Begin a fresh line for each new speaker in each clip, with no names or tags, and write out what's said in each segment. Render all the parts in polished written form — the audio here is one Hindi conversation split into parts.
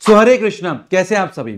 सो हरे कृष्णा, कैसे हैं आप सभी।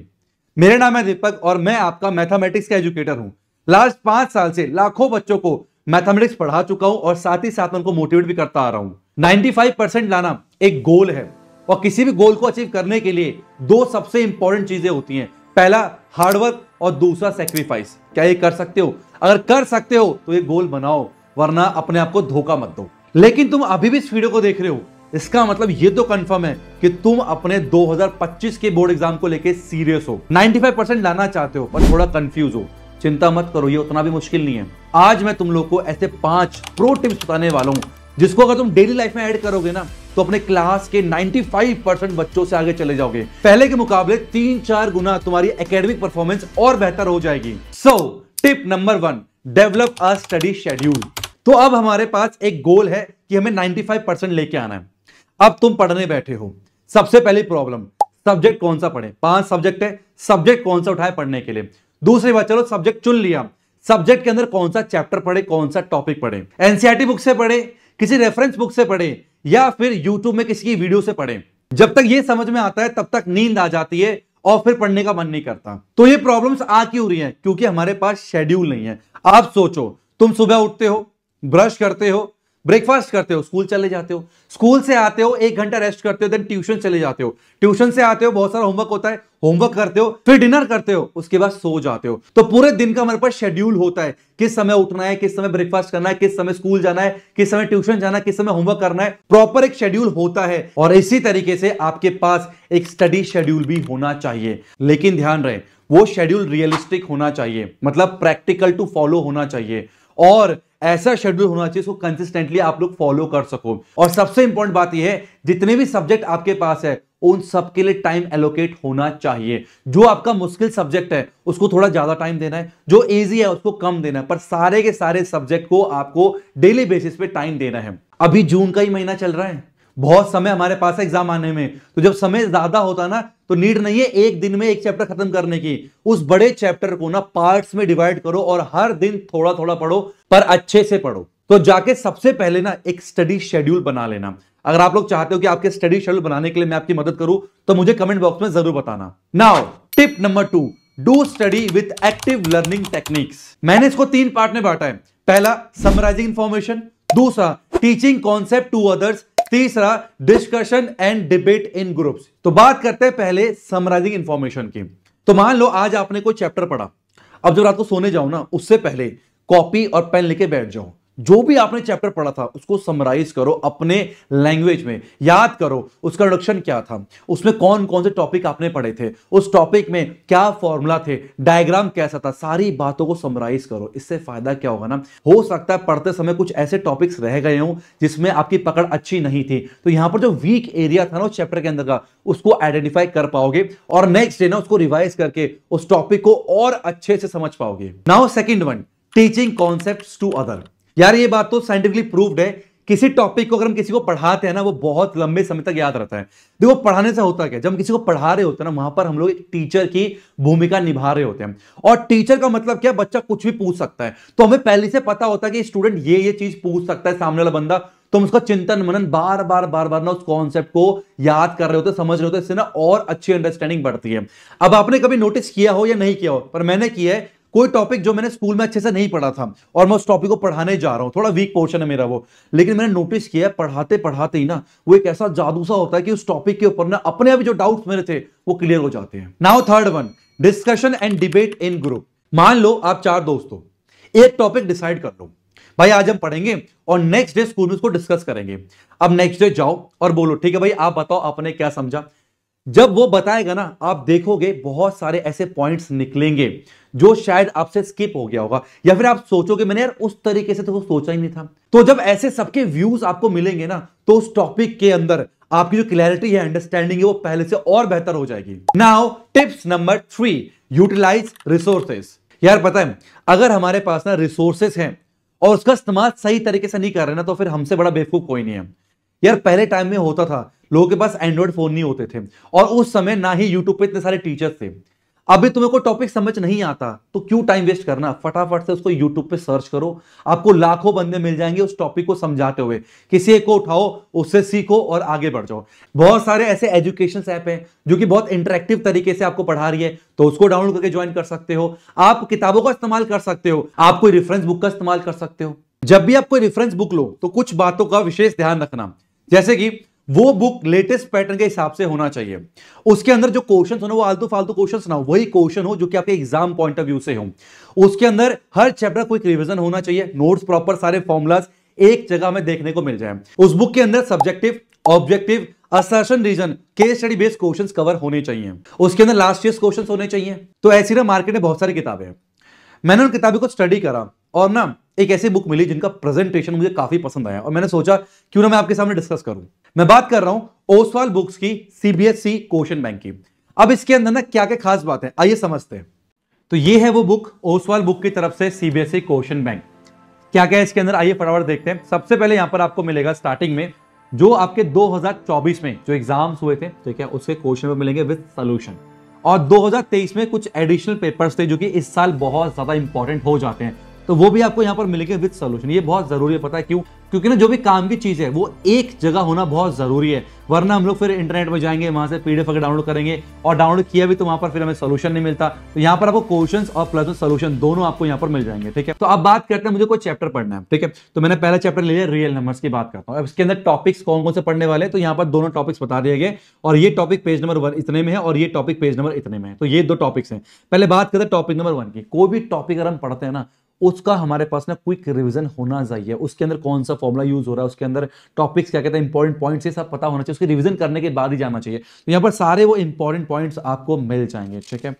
मेरा नाम है दीपक और मैं आपका मैथमेटिक्स का एजुकेटर हूं। लास्ट 5 साल से लाखों बच्चों को मैथमेटिक्स पढ़ा चुका हूं और साथ ही साथ उनको मोटिवेट भी करता आ रहा हूं। 95% लाना एक गोल है और किसी भी गोल को अचीव करने के लिए 2 सबसे इंपॉर्टेंट चीजें होती हैं। पहला हार्डवर्क और दूसरा सेक्रीफाइस। क्या ये कर सकते हो? अगर कर सकते हो तो ये गोल बनाओ, वरना अपने आप को धोखा मत दो। लेकिन तुम अभी भी इस वीडियो को देख रहे हो, इसका मतलब ये तो कंफर्म है कि तुम अपने 2025 के बोर्ड एग्जाम को लेके सीरियस हो, 95% लाना चाहते हो पर थोड़ा कंफ्यूज हो। चिंता मत करो, ये उतना भी मुश्किल नहीं है। आज मैं तुम लोग को ऐसे 5 प्रो टिप्स बताने वाला हूं जिसको अगर तुम डेली लाइफ में ऐड करोगे ना तो अपने क्लास के 95% बच्चों से आगे चले जाओगे। पहले के मुकाबले 3-4 गुना तुम्हारी एकेडमिक परफॉर्मेंस और बेहतर हो जाएगी। So tip number 1, develop a study schedule. तो अब हमारे पास एक गोल है कि हमें 95% लेके आना है। अब तुम पढ़ने बैठे हो, सबसे पहली प्रॉब्लम, सब्जेक्ट कौन सा पढ़े। 5 सब्जेक्ट है, सब्जेक्ट कौन सा उठाए पढ़ने के लिए। दूसरी बात, चलो सब्जेक्ट चुन लिया, सब्जेक्ट के अंदर कौन सा चैप्टर पढ़े, कौन सा टॉपिक पढ़े। एनसीईआरटी बुक से पढ़े, किसी रेफरेंस बुक से पढ़े या फिर यूट्यूब में किसी की वीडियो से पढ़े। जब तक ये समझ में आता है तब तक नींद आ जाती है और फिर पढ़ने का मन नहीं करता। तो ये प्रॉब्लम्स आ क्यों रही हैं? क्योंकि हमारे पास शेड्यूल नहीं है। आप सोचो, तुम सुबह उठते हो, ब्रश करते हो, ब्रेकफास्ट करते हो, स्कूल चले जाते हो, स्कूल से आते हो 1 घंटा रेस्ट करते हो, देन ट्यूशन चले जाते हो, ट्यूशन से आते हो बहुत सारा होमवर्क होता है, होमवर्क करते हो, फिर डिनर करते हो, उसके बाद सो जाते हो। तो पूरे दिन का हमारे पास शेड्यूल होता है, किस समय उठना है, किस समय ब्रेकफास्ट करना है, किस समय स्कूल जाना है, किस समय ट्यूशन जाना है, किस समय होमवर्क करना है। प्रॉपर एक शेड्यूल होता है और इसी तरीके से आपके पास एक स्टडी शेड्यूल भी होना चाहिए। लेकिन ध्यान रहे, वो शेड्यूल रियलिस्टिक होना चाहिए, मतलब प्रैक्टिकल टू फॉलो होना चाहिए और ऐसा शेड्यूल होना चाहिए जिसको कंसिस्टेंटली आप लोग फॉलो कर सको। और सबसे इंपॉर्टेंट बात यह है, जितने भी सब्जेक्ट आपके पास है उन सब के लिए टाइम एलोकेट होना चाहिए। जो आपका मुश्किल सब्जेक्ट है उसको थोड़ा ज्यादा टाइम देना है, जो इजी है उसको कम देना है, पर सारे के सारे सब्जेक्ट को आपको डेली बेसिस पे टाइम देना है। अभी जून का ही महीना चल रहा है, बहुत समय हमारे पास है एग्जाम आने में। तो जब समय ज्यादा होता ना तो नीड नहीं है एक दिन में एक चैप्टर खत्म करने की। उस बड़े चैप्टर को ना पार्ट्स में डिवाइड करो और हर दिन थोड़ा थोड़ा पढ़ो, पर अच्छे से पढ़ो। तो जाके सबसे पहले ना एक स्टडी शेड्यूल बना लेना। अगर आप लोग चाहते हो कि आपके स्टडी शेड्यूल बनाने के लिए मैं आपकी मदद करूं तो मुझे कमेंट बॉक्स में जरूर बताना। Now tip number 2, do study with active learning techniques. मैंने इसको 3 पार्ट में बांटा है। पहला समराइजिंग इंफॉर्मेशन, दूसरा टीचिंग कॉन्सेप्ट टू अदर्स, तीसरा discussion and debate in groups. तो बात करते हैं पहले समराइजिंग इंफॉर्मेशन की। तो मान लो आज आपने कोई चैप्टर पढ़ा, अब जब रात को सोने जाओ ना उससे पहले कॉपी और पेन लेके बैठ जाओ। जो भी आपने चैप्टर पढ़ा था उसको समराइज करो, अपने लैंग्वेज में याद करो उसका इंट्रोडक्शन क्या था, उसमें कौन कौन से टॉपिक आपने पढ़े थे, उस टॉपिक में क्या फॉर्मूला थे, डायग्राम कैसा था, सारी बातों को समराइज करो। इससे फायदा क्या होगा ना, हो सकता है पढ़ते समय कुछ ऐसे टॉपिक्स रह गए हों जिसमें आपकी पकड़ अच्छी नहीं थी, तो यहां पर जो वीक एरिया था ना उस चैप्टर के अंदर का उसको आइडेंटिफाई कर पाओगे और नेक्स्ट डे ना उसको रिवाइज करके उस टॉपिक को और अच्छे से समझ पाओगे। Now second one, teaching concepts to other. यार ये बात तो साइंटिफिकली प्रूव्ड है, किसी टॉपिक को अगर हम किसी को पढ़ाते हैं ना वो बहुत लंबे समय तक याद रहता है। देखो पढ़ाने से होता क्या, जब हम किसी को पढ़ा रहे होते हैं ना वहां पर हम लोग एक टीचर की भूमिका निभा रहे होते हैं। और टीचर का मतलब क्या, बच्चा कुछ भी पूछ सकता है, तो हमें पहले से पता होता है कि स्टूडेंट ये चीज पूछ सकता है सामने वाला बंदा, तो हम उसका चिंतन मनन बार बार ना उस कॉन्सेप्ट को याद कर रहे होते, समझ रहे होते, इससे ना और अच्छी अंडरस्टैंडिंग बढ़ती है। अब आपने कभी नोटिस किया हो या नहीं किया हो, पर मैंने किया है, कोई टॉपिक जो मैंने स्कूल में अच्छे से नहीं पढ़ा था और मैं उस टॉपिक को पढ़ाने जा रहा हूं, थोड़ा वीक पोर्शन है मेरा वो, लेकिन मैंने नोटिस किया पढ़ाते पढ़ाते ही ना वो एक ऐसा जादू सा होता है कि उस टॉपिक के ऊपर ना अपने आप जो डाउट्स मेरे थे वो क्लियर हो जाते हैं। Now third one, discussion and debate in group. मान लो आप 4 दोस्त हो, एक टॉपिक डिसाइड कर लो, भाई आज हम पढ़ेंगे और नेक्स्ट डे स्कूल में उसको डिस्कस करेंगे। अब नेक्स्ट डे जाओ और बोलो ठीक है भाई आप बताओ आपने क्या समझा। जब वो बताएगा ना आप देखोगे बहुत सारे ऐसे पॉइंट्स निकलेंगे जो शायद आपसे स्किप हो गया होगा, या फिर आप सोचोगे मैंने यार उस तरीके से तो सोचा ही नहीं था। तो जब ऐसे सबके व्यूज आपको मिलेंगे ना तो उस टॉपिक के अंदर आपकी जो क्लैरिटी है, अंडरस्टैंडिंग है, वो पहले से और बेहतर हो जाएगी। Now tips number 3, utilize resources. यार पता है अगर हमारे पास ना रिसोर्सेस हैं और उसका इस्तेमाल सही तरीके से नहीं कर रहे ना तो फिर हमसे बड़ा बेवकूफ कोई नहीं है। यार पहले टाइम में होता था लोगों के पास एंड्रॉइड फोन नहीं होते थे और उस समय ना ही यूट्यूब पे इतने सारे टीचर्स थे। अभी तुम्हें कोई टॉपिक समझ नहीं आता तो क्यों टाइम वेस्ट करना, फटाफट से उसको यूट्यूब पे सर्च करो, आपको लाखों बंदे मिल जाएंगे उस टॉपिक को समझाते हुए। किसी एक को उठाओ, उससे सीखो और आगे बढ़ जाओ। बहुत सारे ऐसे एजुकेशन ऐप हैं जो कि बहुत इंटरेक्टिव तरीके से आपको पढ़ा रही है, तो उसको डाउनलोड करके ज्वाइन कर सकते हो। आप किताबों का इस्तेमाल कर सकते हो, आप कोई रेफरेंस बुक का इस्तेमाल कर सकते हो। जब भी आप कोई रेफरेंस बुक लो तो कुछ बातों का विशेष ध्यान रखना, जैसे कि वो बुक लेटेस्ट पैटर्न के हिसाब से होना चाहिए, उसके अंदर जो क्वेश्चन हो ना वो आलतू फालतू क्वेश्चन ना हो, वही क्वेश्चन हो जो कि आपके एग्जाम पॉइंट ऑफ व्यू से हो। उसके अंदर हर चैप्टर कोई रिवीजन होना चाहिए, नोट्स प्रॉपर, सारे फॉर्मुलाज एक जगह में देखने को मिल जाए। उस बुक के अंदर subjective, objective, assertion, reason, case study based questions cover होने चाहिए। उसके अंदर लास्ट ईयर क्वेश्चंस होने चाहिए। तो ऐसी ना मार्केट में बहुत सारी किताबें हैं, मैंने उन किताबों को स्टडी करा और ना एक ऐसी बुक मिली जिनका प्रेजेंटेशन मुझे काफी पसंद आया और मैंने सोचा क्यों ना मैं आपके सामने डिस्कस करूं। मैं बात कर रहा हूं ओसवाल बुक्स की सीबीएसई क्वेश्चन बैंक की। अब इसके अंदर ना क्या क्या खास बात है आइए समझते हैं। तो ये है वो बुक ओसवाल बुक की तरफ से सीबीएसई क्वेश्चन बैंक। क्या क्या है इसके अंदर आइए फटाफट देखते हैं। सबसे पहले यहां पर आपको मिलेगा स्टार्टिंग में जो आपके 2024 में जो एग्जाम्स हुए थे, ठीक है, उसके क्वेश्चन पेपर मिलेंगे विद सॉल्यूशन। और 2023 में कुछ एडिशनल पेपर्स थे जो कि इस साल बहुत ज्यादा इंपॉर्टेंट हो जाते हैं, तो वो भी आपको यहां पर मिलेंगे विद सॉल्यूशन। ये बहुत जरूरी है, पता है क्यों? क्योंकि ना जो भी काम की चीज है वो एक जगह होना बहुत जरूरी है, वरना हम लोग फिर इंटरनेट में जाएंगे, वहां से पीडीएफ अगर डाउनलोड करेंगे और डाउनलोड किया भी तो वहां पर फिर हमें सॉल्यूशन नहीं मिलता। तो यहाँ पर आपको क्वेश्चंस और प्लस सॉल्यूशन दोनों आपको यहाँ पर मिल जाएंगे, ठीक है। तो अब बात करते हैं मुझे कोई चैप्टर पढ़ना है, ठीक है। तो मैंने पहला चैप्टर ले लिया, रियल नंबर्स की बात करता हूँ। अब इसके अंदर टॉपिक्स कौन कौन से पढ़ने वाले हैं, तो यहाँ पर दोनों टॉपिक्स बता दिए गए और ये टॉपिक पेज नंबर 1 इतने में है और ये टॉपिक पेज नंबर इतने में है। तो ये दो टॉपिक्स हैं। पहले बात करते हैं टॉपिक नंबर 1 की। कोई भी टॉपिक अगर हम पढ़ते हैं ना उसका हमारे पास ना क्विक रिवीजन होना चाहिए। उसके अंदर कौन सा फॉर्मुला यूज हो रहा है, उसके अंदर टॉपिक्स क्या कहते हैं, इंपॉर्टेंट पॉइंट्स, ये सब पता होना चाहिए। उसकी रिवीजन करने के बाद ही जाना चाहिए। तो यहाँ पर सारे वो इंपॉर्टेंट पॉइंट्स आपको मिल जाएंगे, ठीक है।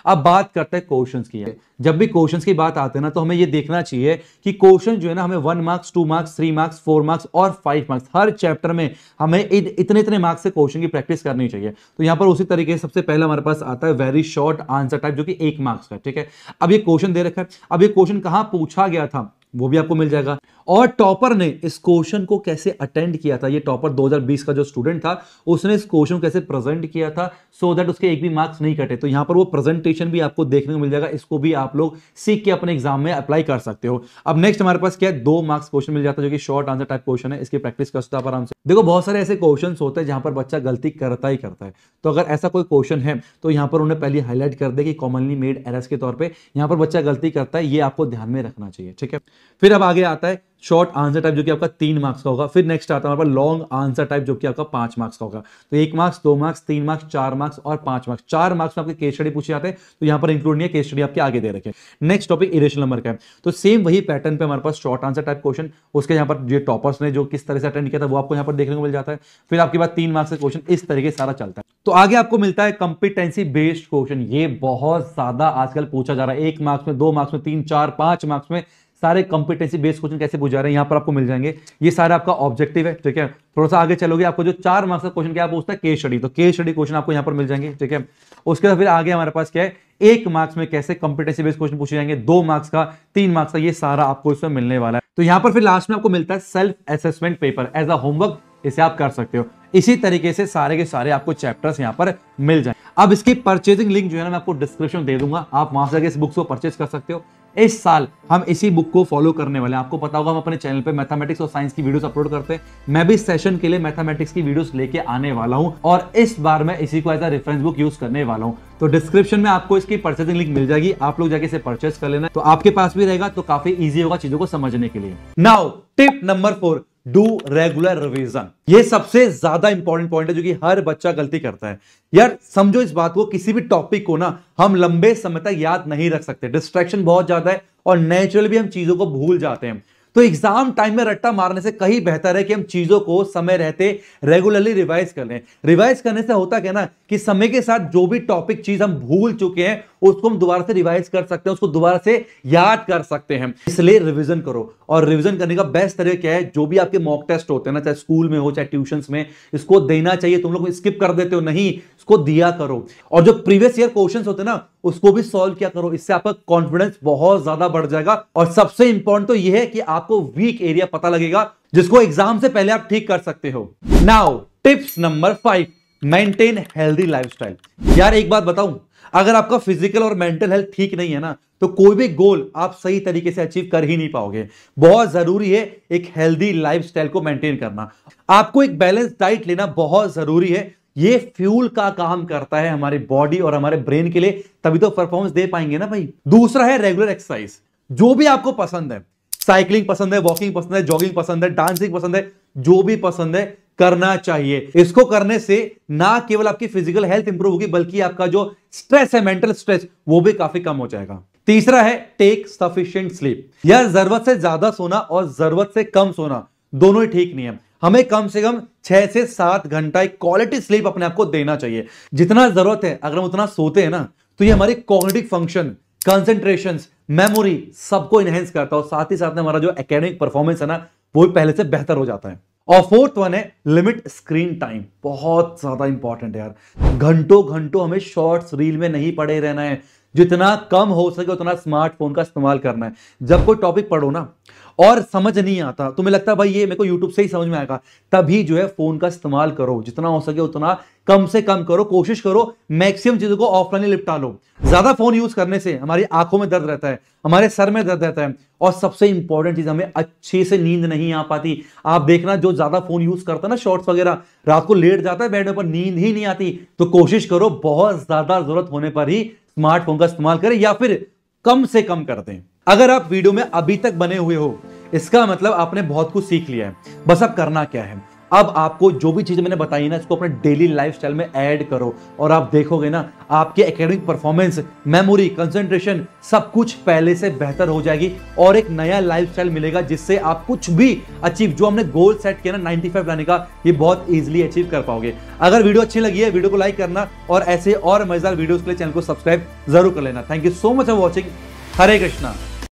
अब बात करते हैं क्वेश्चंस की। जब भी क्वेश्चंस की बात आते हैं ना तो हमें ये देखना चाहिए कि क्वेश्चन जो है ना हमें 1 मार्क्स, 2 मार्क्स, 3 मार्क्स, 4 मार्क्स और 5 मार्क्स, हर चैप्टर में हमें इतने इतने मार्क्स से क्वेश्चन की प्रैक्टिस करनी चाहिए। तो यहाँ पर उसी तरीके से सबसे पहला हमारे पास आता है वेरी शॉर्ट आंसर टाइप जो कि 1 मार्क्स का, ठीक है। अब ये क्वेश्चन दे रखा है, अब ये क्वेश्चन कहां पूछा गया था वो भी आपको मिल जाएगा और टॉपर ने इस क्वेश्चन को कैसे अटेंड किया था। ये टॉपर 2020 का जो स्टूडेंट था उसने इस क्वेश्चन को कैसे प्रेजेंट किया था सो दैट उसके एक भी मार्क्स नहीं कटे। तो यहां पर वो प्रेजेंटेशन भी आपको देखने को मिल जाएगा। इसको भी आप लोग सीख के अपने एग्जाम में अप्लाई कर सकते हो। अब नेक्स्ट हमारे पास क्या है, 2 मार्क्स क्वेश्चन मिल जाता है जो कि शॉर्ट आंसर टाइप क्वेश्चन है। इसकी प्रैक्टिस कर सकते हो आराम से। देखो बहुत सारे ऐसे क्वेश्चन होते हैं जहां पर बच्चा गलती करता ही करता है, तो अगर ऐसा कोई क्वेश्चन है तो यहां पर उन्हें पहले हाईलाइट कर दे कि कॉमनली मेड एरर्स के तौर पर यहां पर बच्चा गलती करता है, ये आपको ध्यान में रखना चाहिए, ठीक है। फिर अब आगे आता है शॉर्ट आंसर टाइप जो कि आपका 3 मार्क्स का होगा। फिर नेक्स्ट आता है हमारे पास लॉन्ग आंसर टाइप जो कि आपका 5 मार्क्स का होगा। तो 1 मार्क्स, 2 मार्क्स, 3 मार्क्स, 4 मार्क्स और 5 मार्क्स। 4 मार्क्स में आपके केस स्टडी पूछे जाते हैं, तो यहां पर इंक्लूड नहीं है, केस स्टडी आपके आगे दे रखे। नेक्स्ट टॉपिक इरेशनल नंबर का है, तो सेम वही पैटर्न पे हमारे पास शॉर्ट आंसर टाइप क्वेश्चन, उसके यहाँ पर जो टॉपर्स ने जो किस तरह से अटेंड किया था वो आपको यहाँ पर देखने को मिल जाता है। फिर आपके बाद 3 मार्क्स का क्वेश्चन, इस तरीके से सारा चलता है। तो आगे आपको मिलता है कंपिटेंसी बेस्ड क्वेश्चन। ये बहुत ज्यादा आजकल पूछा जा रहा है। 1 मार्क्स में, 2 मार्क्स में, 3, 4, 5 मार्क्स में सारे कंपिटेंसी बेस्ड क्वेश्चन कैसे पूछा रहे हैं यहां पर आपको मिल जाएंगे। ये सारा आपका ऑब्जेक्टिव है, ठीक है। थोड़ा सा आगे चलोगे आपको जो 4 मार्क्स का क्वेश्चन क्या पूछता है, केस स्टडी, तो केस स्टडी क्वेश्चन आपको यहां पर मिल जाएंगे, ठीक है। उसके बाद फिर आगे हमारे पास क्या है, 1 मार्क्स में कैसे कंपिटेंसी बेस्ड क्वेश्चन पूछे जाएंगे, 2 मार्क्स का, 3 मार्क्स का, ये सारा आपको इसमें मिलने वाला है। तो यहां पर फिर लास्ट में आपको मिलता है self assessment paper as a homework, इसे आप कर सकते हो। इसी तरीके से सारे के सारे आपको चैप्टर्स यहां पर मिल जाए। अब इसकी परचेजिंग लिंक जो है ना मैं आपको डिस्क्रिप्शन दे दूंगा, आप वहां से इस बुक्स को परचेज कर सकते हो। इस साल हम इसी बुक को फॉलो करने वाले हैं। आपको पता होगा हम अपने चैनल पे मैथमेटिक्स और साइंस की वीडियोस अपलोड करते हैं। मैं भी सेशन के लिए मैथमेटिक्स की वीडियोस लेके आने वाला हूं और इस बार मैं इसी को as a reference book use करने वाला हूं। तो डिस्क्रिप्शन में आपको इसकी परचेजिंग लिंक मिल जाएगी, आप लोग जाके इसे परचेज कर लेना, तो आपके पास भी रहेगा, तो काफी ईजी होगा चीजों को समझने के लिए। Now tip number 4, do regular revision. ये सबसे ज्यादा इंपॉर्टेंट पॉइंट है जो कि हर बच्चा गलती करता है। यार समझो इस बात को, किसी भी टॉपिक को ना हम लंबे समय तक याद नहीं रख सकते, डिस्ट्रैक्शन बहुत ज्यादा है और नेचुरली भी हम चीजों को भूल जाते हैं। तो एग्जाम टाइम में रट्टा मारने से कहीं बेहतर है कि हम चीजों को समय रहते रेगुलरली रिवाइज कर लें। रिवाइज करने से होता क्या ना कि समय के साथ जो भी टॉपिक चीज हम भूल चुके हैं उसको हम दोबारा से रिवाइज कर सकते हैं, उसको दोबारा से याद कर सकते हैं। इसलिए रिवीजन करो, और रिवीजन करने का बेस्ट तरीका क्या है, जो भी आपके मॉक टेस्ट होते हैं ना, चाहे स्कूल में हो चाहे ट्यूशंस में, इसको देना चाहिए। तुम लोग स्किप कर देते हो, नहीं, इसको दिया करो। और जो प्रीवियस ईयर क्वेश्चंस होते हैं ना उसको भी सॉल्व किया करो, इससे आपका कॉन्फिडेंस बहुत ज्यादा बढ़ जाएगा। और सबसे इंपॉर्टेंट तो यह है कि आपको वीक एरिया पता लगेगा जिसको एग्जाम से पहले आप ठीक कर सकते हो। Now tips number 5, maintain healthy lifestyle. यार एक बात बताऊं, अगर आपका फिजिकल और मेंटल हेल्थ ठीक नहीं है ना, तो कोई भी गोल आप सही तरीके से अचीव कर ही नहीं पाओगे। बहुत जरूरी है एक हेल्दी लाइफस्टाइल को मेंटेन करना। आपको एक बैलेंस डाइट लेना बहुत जरूरी है। ये फ्यूल का काम करता है हमारी बॉडी और हमारे ब्रेन के लिए, तभी तो परफॉर्मेंस दे पाएंगे ना भाई। दूसरा है रेगुलर एक्सरसाइज। जो भी आपको पसंद है, साइकिलिंग पसंद है, वॉकिंग पसंद है, जॉगिंग पसंद है, डांसिंग पसंद है, जो भी पसंद है करना चाहिए। इसको करने से ना केवल आपकी फिजिकल हेल्थ इंप्रूव होगी, बल्कि आपका जो स्ट्रेस है, मेंटल स्ट्रेस, वो भी काफी कम हो जाएगा। तीसरा है टेक सफिशिएंट स्लीप। यार जरूरत से ज्यादा सोना और जरूरत से कम सोना दोनों ही ठीक नहीं है। हमें कम से कम 6 से 7 घंटा एक क्वालिटी स्लीप अपने आप को देना चाहिए। जितना जरूरत है अगर हम उतना सोते हैं ना, तो ये हमारी कॉग्निटिव फंक्शन, कंसंट्रेशन, मेमोरी सबको इनहेंस करता है और साथ ही साथ में हमारा जो एकेडमिक परफॉर्मेंस है ना, वो भी पहले से बेहतर हो जाता है। और फोर्थ वन है लिमिट स्क्रीन टाइम। बहुत ज्यादा इंपॉर्टेंट है यार। घंटों घंटों हमें शॉर्ट्स रील में नहीं पड़े रहना है। जितना कम हो सके उतना स्मार्टफोन का इस्तेमाल करना है। जब कोई टॉपिक पढ़ो ना और समझ नहीं आता, तुम्हें लगता है भाई ये मेरे को यूट्यूब से ही समझ में आएगा, तभी जो है फोन का इस्तेमाल करो। जितना हो सके उतना कम से कम करो। कोशिश करो मैक्सिमम चीजों को ऑफलाइन निपटा लो। ज्यादा फोन यूज करने से हमारी आंखों में दर्द रहता है, हमारे सर में दर्द रहता है, और सबसे इंपॉर्टेंट चीज, हमें अच्छे से नींद नहीं आ पाती। आप देखना जो ज्यादा फोन यूज करता है ना, शॉर्ट्स वगैरह, रात को लेट जाता है बेड पर, नींद ही नहीं आती। तो कोशिश करो बहुत ज्यादा जरूरत होने पर ही स्मार्टफोन का इस्तेमाल करें, या फिर कम से कम कर दें। अगर आप वीडियो में अभी तक बने हुए हो, इसका मतलब आपने बहुत कुछ सीख लिया है। बस अब करना क्या है, अब आपको जो भी चीजें मैंने बताई ना, इसको अपने डेली लाइफस्टाइल में ऐड करो और आप देखोगे ना, आपके एकेडमिक परफॉर्मेंस, मेमोरी, कंसंट्रेशन सब कुछ पहले से बेहतर हो जाएगी और एक नया लाइफस्टाइल मिलेगा, जिससे आप कुछ भी अचीव, जो हमने गोल सेट किया ना 95 लाने का, ये बहुत इजीली अचीव कर पाओगे। अगर वीडियो अच्छी लगी है, वीडियो को लाइक करना और ऐसे और मजेदार वीडियोस के लिए चैनल को सब्सक्राइब जरूर कर लेना। Thank you so much for watching. Hare Krishna.